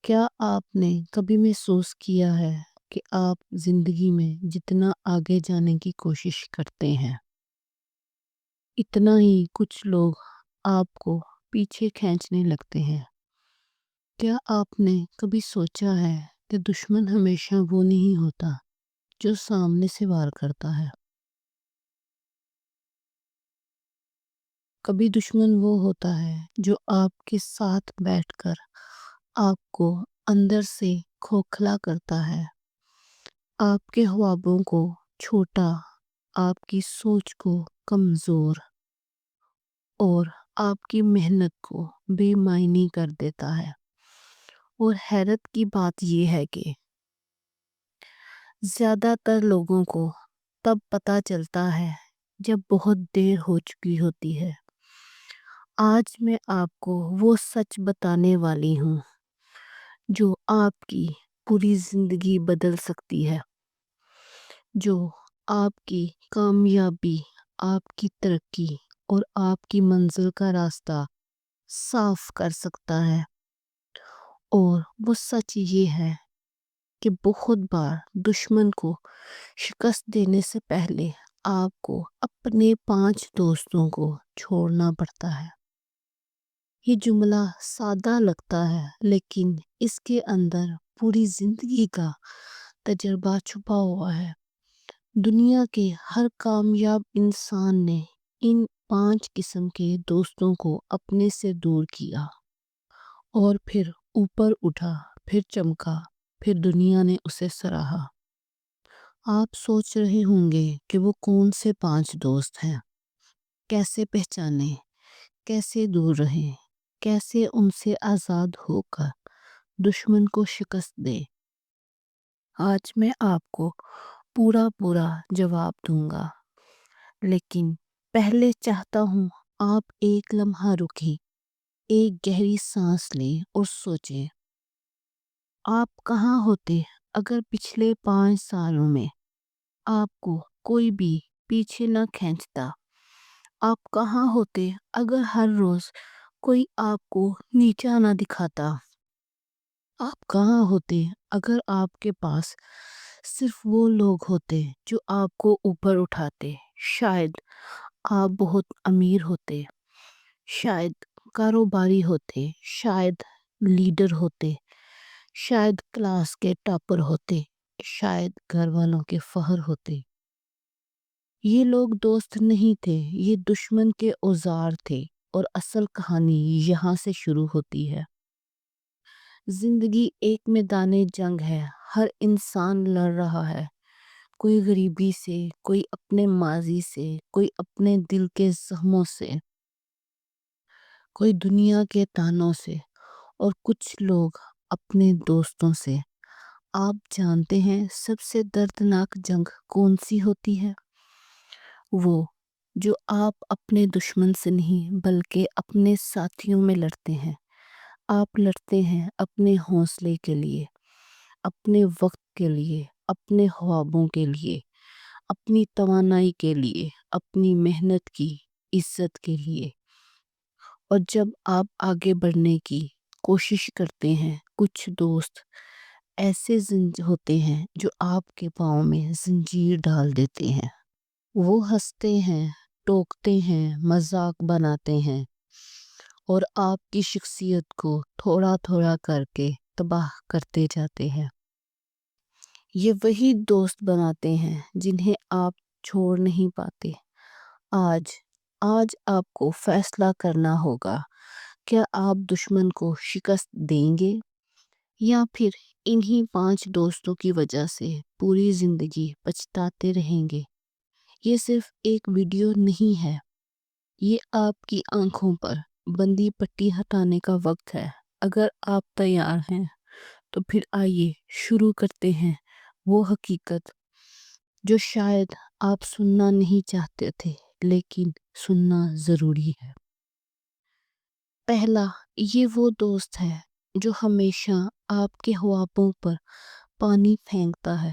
کیا آپ نے کبھی محسوس کیا ہے کہ آپ زندگی میں جتنا آگے جانے کی کوشش کرتے ہیں اتنا ہی کچھ لوگ آپ کو پیچھے کھینچنے لگتے ہیں؟ کیا آپ نے کبھی سوچا ہے کہ دشمن ہمیشہ وہ نہیں ہوتا جو سامنے سے وار کرتا ہے؟ کبھی دشمن وہ ہوتا ہے جو آپ کے ساتھ بیٹھ کر آپ کو اندر سے کھوکھلا کرتا ہے، آپ کے خوابوں کو چھوٹا، آپ کی سوچ کو کمزور اور آپ کی محنت کو بے معنی کر دیتا ہے۔ اور حیرت کی بات یہ ہے کہ زیادہ تر لوگوں کو تب پتہ چلتا ہے جب بہت دیر ہو چکی ہوتی ہے۔ آج میں آپ کو وہ سچ بتانے والی ہوں جو آپ کی پوری زندگی بدل سکتی ہے، جو آپ کی کامیابی، آپ کی ترقی اور آپ کی منزل کا راستہ صاف کر سکتا ہے۔ اور وہ سچ یہ ہے کہ بہت بار دشمن کو شکست دینے سے پہلے آپ کو اپنے 5 دوستوں کو چھوڑنا پڑتا ہے۔ یہ جملہ سادہ لگتا ہے، لیکن اس کے اندر پوری زندگی کا تجربہ چھپا ہوا ہے۔ دنیا کے ہر کامیاب انسان نے ان 5 قسم کے دوستوں کو اپنے سے دور کیا اور پھر اوپر اٹھا، پھر چمکا، پھر دنیا نے اسے سراہا۔ آپ سوچ رہے ہوں گے کہ وہ کون سے 5 دوست ہیں، کیسے پہچانے، کیسے دور رہیں، کیسے ان سے آزاد ہو کر دشمن کو شکست دے۔ آج میں آپ کو پورا جواب دوں گا، لیکن پہلے چاہتا ہوں آپ ایک لمحہ رکیں، ایک گہری سانس لیں اور سوچیں، آپ کہاں ہوتے اگر پچھلے 5 سالوں میں آپ کو کوئی بھی پیچھے نہ کھینچتا؟ آپ کہاں ہوتے اگر ہر روز کوئی آپ کو نیچا نہ دکھاتا؟ آپ کہاں ہوتے اگر آپ کے پاس صرف وہ لوگ ہوتے جو آپ کو اوپر اٹھاتے؟ شاید آپ بہت امیر ہوتے، شاید کاروباری ہوتے، شاید لیڈر ہوتے، شاید کلاس کے ٹاپر ہوتے، شاید گھر والوں کے فخر ہوتے۔ یہ لوگ دوست نہیں تھے، یہ دشمن کے اوزار تھے، اور اصل کہانی یہاں سے شروع ہوتی ہے۔ زندگی ایک میدان جنگ ہے، ہر انسان لڑ رہا ہے، کوئی غریبی سے، کوئی اپنے ماضی سے، کوئی اپنے دل کے زخموں سے، کوئی دنیا کے تانوں سے، اور کچھ لوگ اپنے دوستوں سے۔ آپ جانتے ہیں سب سے دردناک جنگ کون سی ہوتی ہے؟ وہ جو آپ اپنے دشمن سے نہیں بلکہ اپنے ساتھیوں میں لڑتے ہیں۔ آپ لڑتے ہیں اپنے حوصلے کے لیے، اپنے وقت کے لیے، اپنے خوابوں کے لیے، اپنی توانائی کے لیے، اپنی محنت کی عزت کے لیے۔ اور جب آپ آگے بڑھنے کی کوشش کرتے ہیں، کچھ دوست ایسے ہوتے ہیں جو آپ کے پاؤں میں زنجیر ڈال دیتے ہیں۔ وہ ہنستے ہیں، ٹوکتے ہیں، مذاق بناتے ہیں، اور آپ کی شخصیت کو تھوڑا تھوڑا کر کے تباہ کرتے جاتے ہیں۔ یہ وہی دوست بناتے ہیں جنہیں آپ چھوڑ نہیں پاتے۔ آج آپ کو فیصلہ کرنا ہوگا، کیا آپ دشمن کو شکست دیں گے یا پھر انہی 5 دوستوں کی وجہ سے پوری زندگی پچھتاتے رہیں گے؟ یہ صرف ایک ویڈیو نہیں ہے، یہ آپ کی آنکھوں پر بندی پٹی ہٹانے کا وقت ہے۔ اگر آپ تیار ہیں تو پھر آئیے شروع کرتے ہیں وہ حقیقت جو شاید آپ سننا نہیں چاہتے تھے، لیکن سننا ضروری ہے۔ پہلا، یہ وہ دوست ہے جو ہمیشہ آپ کے خوابوں پر پانی پھینکتا ہے۔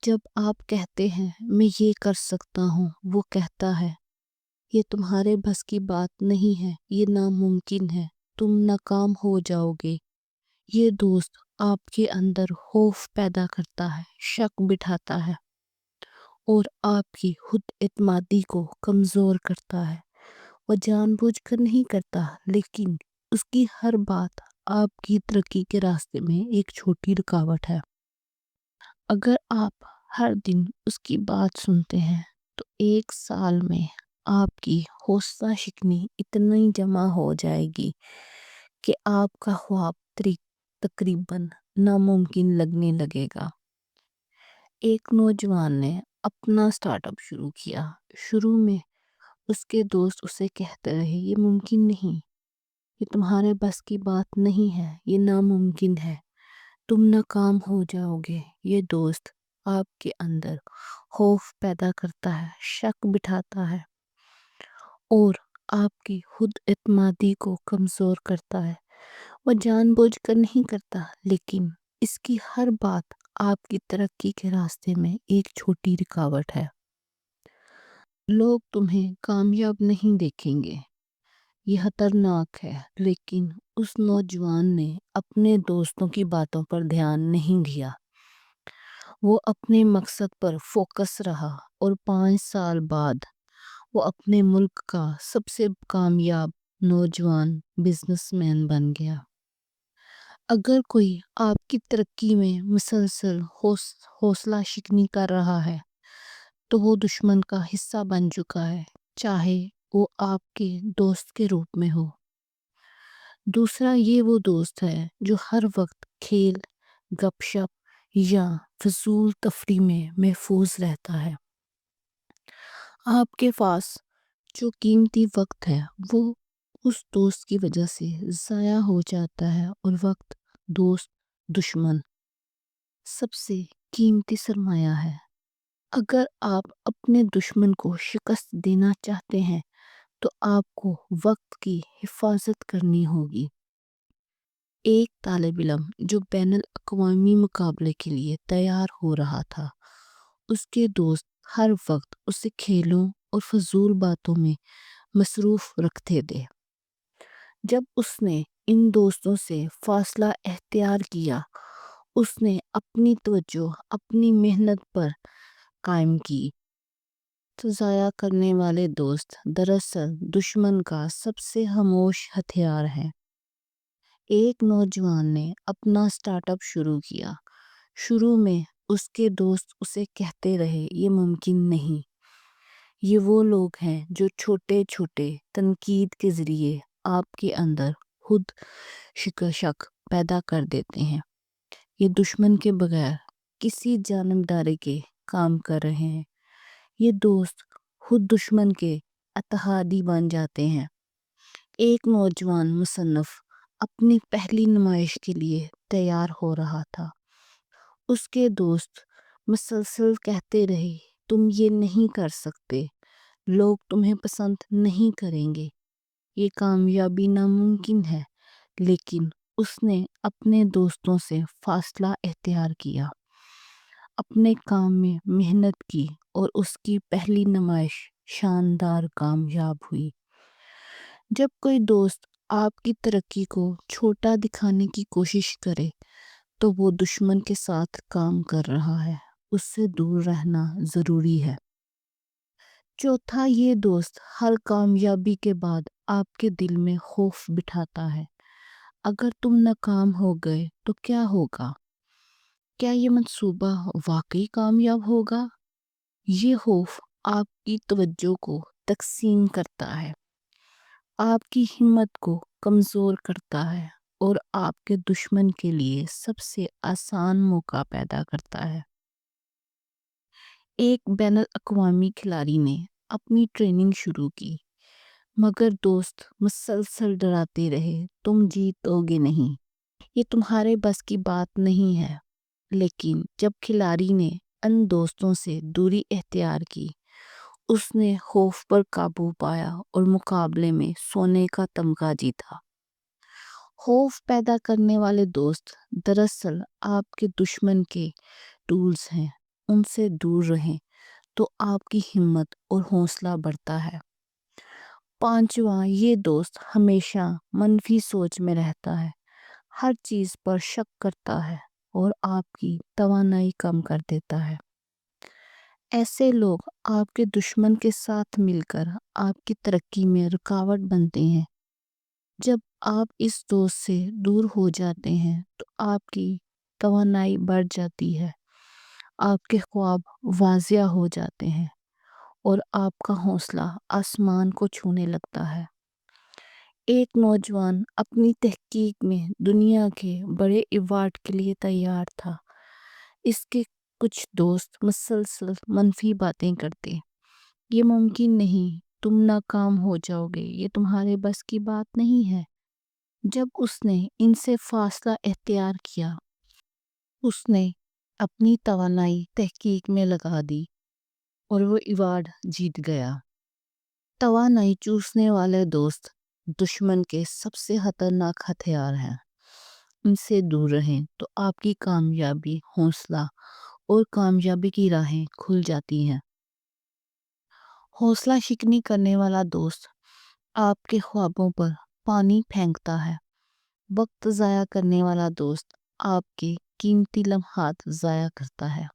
جب آپ کہتے ہیں میں یہ کر سکتا ہوں، وہ کہتا ہے یہ تمہارے بس کی بات نہیں ہے، یہ ناممکن ہے، تم ناکام ہو جاؤ گے۔ یہ دوست آپ کے اندر خوف پیدا کرتا ہے، شک بٹھاتا ہے اور آپ کی خود اعتمادی کو کمزور کرتا ہے۔ وہ جان بوجھ کر نہیں کرتا، لیکن اس کی ہر بات آپ کی ترقی کے راستے میں ایک چھوٹی رکاوٹ ہے۔ اگر آپ ہر دن اس کی بات سنتے ہیں تو ایک سال میں آپ کی حوصلہ شکنی اتنی جمع ہو جائے گی کہ آپ کا خواب تقریباً ناممکن لگنے لگے گا۔ ایک نوجوان نے اپنا سٹارٹ اپ شروع کیا۔ شروع میں اس کے دوست اسے کہتے رہے، یہ ممکن نہیں، یہ تمہارے بس کی بات نہیں ہے، یہ ناممکن ہے، تم ناکام ہو جاؤ گے۔ یہ دوست آپ کے اندر خوف پیدا کرتا ہے، شک بٹھاتا ہے اور آپ کی خود اعتمادی کو کمزور کرتا ہے۔ وہ جان بوجھ کر نہیں کرتا، لیکن اس کی ہر بات آپ کی ترقی کے راستے میں ایک چھوٹی رکاوٹ ہے۔ لوگ تمہیں کامیاب نہیں دیکھیں گے، یہ خطرناک ہے، لیکن اس نوجوان نے اپنے دوستوں کی باتوں پر دھیان نہیں دیا۔ وہ اپنے مقصد پر فوکس رہا اور 5 سال بعد وہ اپنے ملک کا سب سے کامیاب نوجوان بزنس مین بن گیا۔ اگر کوئی آپ کی ترقی میں مسلسل حوصلہ شکنی کر رہا ہے تو وہ دشمن کا حصہ بن چکا ہے، چاہے وہ آپ کے دوست کے روپ میں ہو۔ دوسرا، یہ وہ دوست ہے جو ہر وقت کھیل، گپ شپ یا فضول تفریح میں محفوظ رہتا ہے۔ آپ کے پاس جو قیمتی وقت ہے وہ اس دوست کی وجہ سے ضائع ہو جاتا ہے، اور وقت، دوست، دشمن سب سے قیمتی سرمایہ ہے۔ اگر آپ اپنے دشمن کو شکست دینا چاہتے ہیں تو آپ کو وقت کی حفاظت کرنی ہوگی۔ ایک طالب علم جو بین الاقوامی مقابلے کے لیے تیار ہو رہا تھا، اس کے دوست ہر وقت اسے کھیلوں اور فضول باتوں میں مصروف رکھتے تھے۔ جب اس نے ان دوستوں سے فاصلہ اختیار کیا، اس نے اپنی توجہ اپنی محنت پر قائم کی۔ تو ضائع کرنے والے دوست دراصل دشمن کا سب سے خاموش ہتھیار ہے۔ ایک نوجوان نے اپنا سٹارٹ اپ شروع کیا۔ شروع میں اس کے دوست اسے کہتے رہے، یہ ممکن نہیں۔ یہ وہ لوگ ہیں جو چھوٹے چھوٹے تنقید کے ذریعے آپ کے اندر خود شک پیدا کر دیتے ہیں۔ یہ دشمن کے بغیر کسی جانبداری کے کام کر رہے ہیں۔ یہ دوست خود دشمن کے اتحادی بن جاتے ہیں۔ ایک نوجوان مصنف اپنی پہلی نمائش کے لیے تیار ہو رہا تھا۔ اس کے دوست مسلسل کہتے رہے، تم یہ نہیں کر سکتے، لوگ تمہیں پسند نہیں کریں گے، یہ کامیابی ناممکن ہے۔ لیکن اس نے اپنے دوستوں سے فاصلہ اختیار کیا، اپنے کام میں محنت کی اور اس کی پہلی نمائش شاندار کامیاب ہوئی۔ جب کوئی دوست آپ کی ترقی کو چھوٹا دکھانے کی کوشش کرے تو وہ دشمن کے ساتھ کام کر رہا ہے، اس سے دور رہنا ضروری ہے۔ چوتھا، یہ دوست ہر کامیابی کے بعد آپ کے دل میں خوف بٹھاتا ہے۔ اگر تم ناکام ہو گئے تو کیا ہوگا؟ کیا یہ منصوبہ واقعی کامیاب ہوگا؟ یہ خوف آپ کی توجہ کو تقسیم کرتا ہے، آپ کی ہمت کو کمزور کرتا ہے اور آپ کے دشمن کے لیے سب سے آسان موقع پیدا کرتا ہے۔ ایک بین الاقوامی کھلاڑی نے اپنی ٹریننگ شروع کی، مگر دوست مسلسل ڈراتے رہے، تم جیتو گے نہیں، یہ تمہارے بس کی بات نہیں ہے۔ لیکن جب کھلاڑی نے ان دوستوں سے دوری اختیار کی، اس نے خوف پر قابو پایا اور مقابلے میں سونے کا تمغہ جیتا۔ خوف پیدا کرنے والے دوست دراصل آپ کے دشمن کے ٹولز ہیں، ان سے دور رہیں تو آپ کی ہمت اور حوصلہ بڑھتا ہے۔ پانچواں، یہ دوست ہمیشہ منفی سوچ میں رہتا ہے۔ ہر چیز پر شک کرتا ہے اور آپ کی توانائی کم کر دیتا ہے۔ ایسے لوگ آپ کے دشمن کے ساتھ مل کر آپ کی ترقی میں رکاوٹ بنتے ہیں۔ جب آپ اس دوست سے دور ہو جاتے ہیں تو آپ کی توانائی بڑھ جاتی ہے، آپ کے خواب واضح ہو جاتے ہیں اور آپ کا حوصلہ آسمان کو چھونے لگتا ہے۔ ایک نوجوان اپنی تحقیق میں دنیا کے بڑے ایوارڈ کے لیے تیار تھا۔ اس کے کچھ دوست مسلسل منفی باتیں کرتے، یہ ممکن نہیں، تم ناکام ہو جاؤ گے، یہ تمہارے بس کی بات نہیں ہے۔ جب اس نے ان سے فاصلہ اختیار کیا، اس نے اپنی توانائی تحقیق میں لگا دی اور وہ ایوارڈ جیت گیا۔ توانائی چوسنے والے دوست دشمن کے سب سے خطرناک ہتھیار ہیں۔ ان سے دور رہیں تو آپ کی کامیابی، حوصلہ اور کامیابی کی راہیں کھل جاتی ہیں۔ حوصلہ شکنی کرنے والا دوست آپ کے خوابوں پر پانی پھینکتا ہے۔ وقت ضائع کرنے والا دوست آپ کے قیمتی لمحات ضائع کرتا ہے۔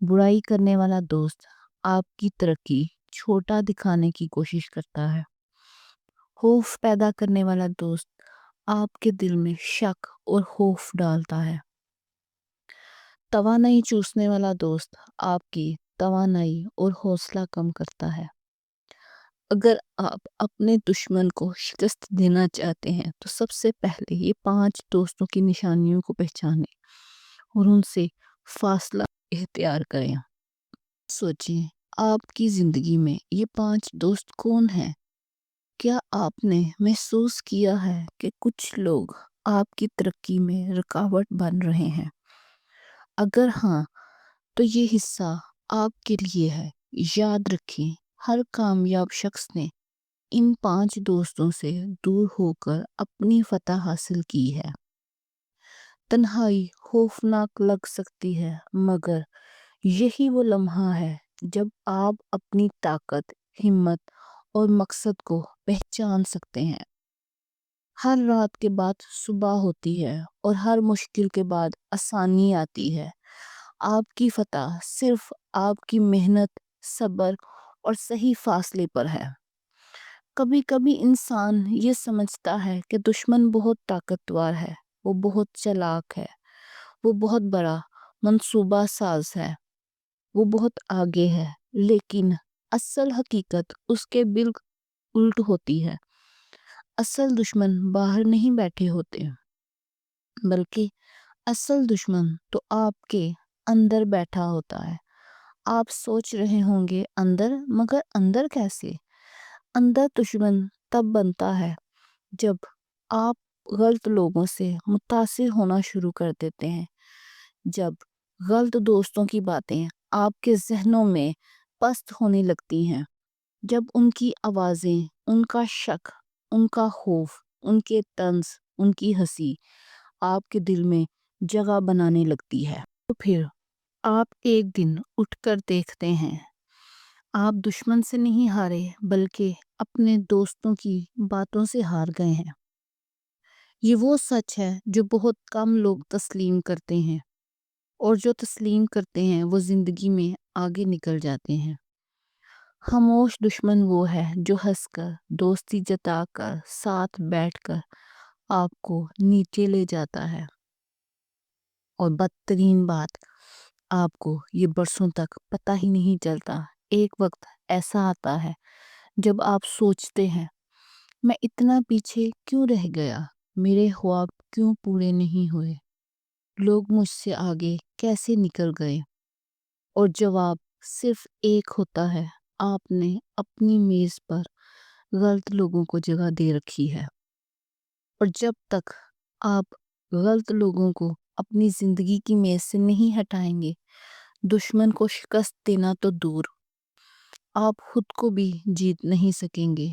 برائی کرنے والا دوست آپ کی ترقی چھوٹا دکھانے کی کوشش کرتا ہے۔ خوف پیدا کرنے والا دوست آپ کے دل میں شک اور خوف ڈالتا ہے۔ توانائی چوسنے والا دوست آپ کی توانائی اور حوصلہ کم کرتا ہے۔ اگر آپ اپنے دشمن کو شکست دینا چاہتے ہیں تو سب سے پہلے یہ 5 دوستوں کی نشانیوں کو پہچانیں اور ان سے فاصلہ اختیار کریں۔ سوچیں، آپ کی زندگی میں یہ 5 دوست کون ہیں؟ کیا آپ نے محسوس کیا ہے کہ کچھ لوگ آپ کی ترقی میں رکاوٹ بن رہے ہیں؟ اگر ہاں تو یہ حصہ آپ کے لیے ہے۔ یاد رکھیں، ہر کامیاب شخص نے ان 5 دوستوں سے دور ہو کر اپنی فتح حاصل کی ہے۔ تنہائی خوفناک لگ سکتی ہے، مگر یہی وہ لمحہ ہے جب آپ اپنی طاقت، ہمت اور مقصد کو پہچان سکتے ہیں۔ ہر رات کے بعد صبح ہوتی ہے اور ہر مشکل کے بعد آسانی آتی ہے۔ آپ کی فتح صرف آپ کی محنت، صبر اور صحیح فاصلے پر ہے۔ کبھی کبھی انسان یہ سمجھتا ہے کہ دشمن بہت طاقتور ہے، وہ بہت چالاک ہے، وہ بہت بڑا منصوبہ ساز ہے، وہ بہت آگے ہے، لیکن اصل حقیقت اس کے بالکل الٹ ہوتی ہے۔ اصل دشمن باہر نہیں بیٹھے ہوتے، بلکہ اصل دشمن تو آپ کے اندر بیٹھا ہوتا ہے۔ آپ سوچ رہے ہوں گے اندر، مگر اندر کیسے؟ اندر دشمن تب بنتا ہے جب آپ غلط لوگوں سے متاثر ہونا شروع کر دیتے ہیں، جب غلط دوستوں کی باتیں آپ کے ذہنوں میں پست ہونے لگتی ہیں، جب ان کی آوازیں، ان کا شک، ان کا خوف، ان کے طنز، ان کی ہنسی آپ کے دل میں جگہ بنانے لگتی ہے۔ تو پھر آپ ایک دن اٹھ کر دیکھتے ہیں، آپ دشمن سے نہیں ہارے، بلکہ اپنے دوستوں کی باتوں سے ہار گئے ہیں۔ یہ وہ سچ ہے جو بہت کم لوگ تسلیم کرتے ہیں، اور جو تسلیم کرتے ہیں وہ زندگی میں آگے نکل جاتے ہیں۔ خاموش دشمن وہ ہے جو ہنس کر، دوستی جتا کر، ساتھ بیٹھ کر آپ کو نیچے لے جاتا ہے، اور بدترین بات، آپ کو یہ برسوں تک پتہ ہی نہیں چلتا۔ ایک وقت ایسا آتا ہے جب آپ سوچتے ہیں، میں اتنا پیچھے کیوں رہ گیا؟ میرے خواب کیوں پورے نہیں ہوئے؟ لوگ مجھ سے آگے کیسے نکل گئے؟ اور جواب صرف ایک ہوتا ہے، آپ نے اپنی میز پر غلط لوگوں کو جگہ دے رکھی ہے۔ اور جب تک آپ غلط لوگوں کو اپنی زندگی کی میز سے نہیں ہٹائیں گے، دشمن کو شکست دینا تو دور، آپ خود کو بھی جیت نہیں سکیں گے۔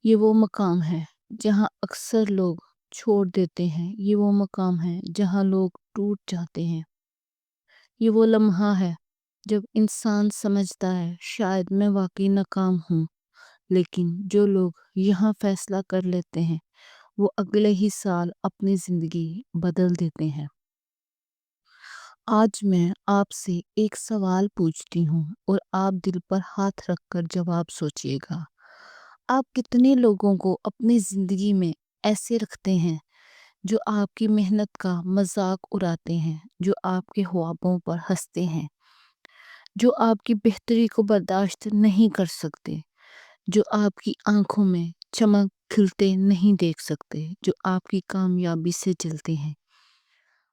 یہ وہ مقام ہے جہاں اکثر لوگ چھوڑ دیتے ہیں، یہ وہ مقام ہے جہاں لوگ ٹوٹ جاتے ہیں۔ یہ وہ لمحہ ہے جب انسان سمجھتا ہے شاید میں واقعی ناکام ہوں، لیکن جو لوگ یہاں فیصلہ کر لیتے ہیں وہ اگلے ہی سال اپنی زندگی بدل دیتے ہیں۔ آج میں آپ سے ایک سوال پوچھتی ہوں اور آپ دل پر ہاتھ رکھ کر جواب سوچئے گا۔ آپ کتنے لوگوں کو اپنی زندگی میں ایسے رکھتے ہیں جو آپ کی محنت کا مذاق اڑاتے ہیں، جو آپ کے خوابوں پر ہنستے ہیں، جو آپ کی بہتری کو برداشت نہیں کر سکتے، جو آپ کی آنکھوں میں چمک کھلتے نہیں دیکھ سکتے، جو آپ کی کامیابی سے جلتے ہیں؟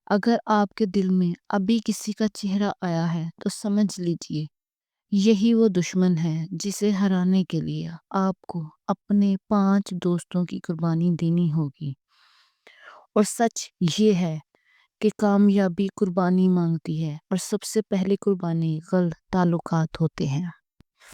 اگر آپ کے دل میں ابھی کسی کا چہرہ آیا ہے تو سمجھ لیجئے یہی وہ دشمن ہے جسے ہرانے کے لیے آپ کو اپنے 5 دوستوں کی قربانی دینی ہوگی۔ اور سچ یہ ہے کہ کامیابی قربانی مانگتی ہے اور سب سے پہلے قربانی غلط تعلقات ہوتے ہیں۔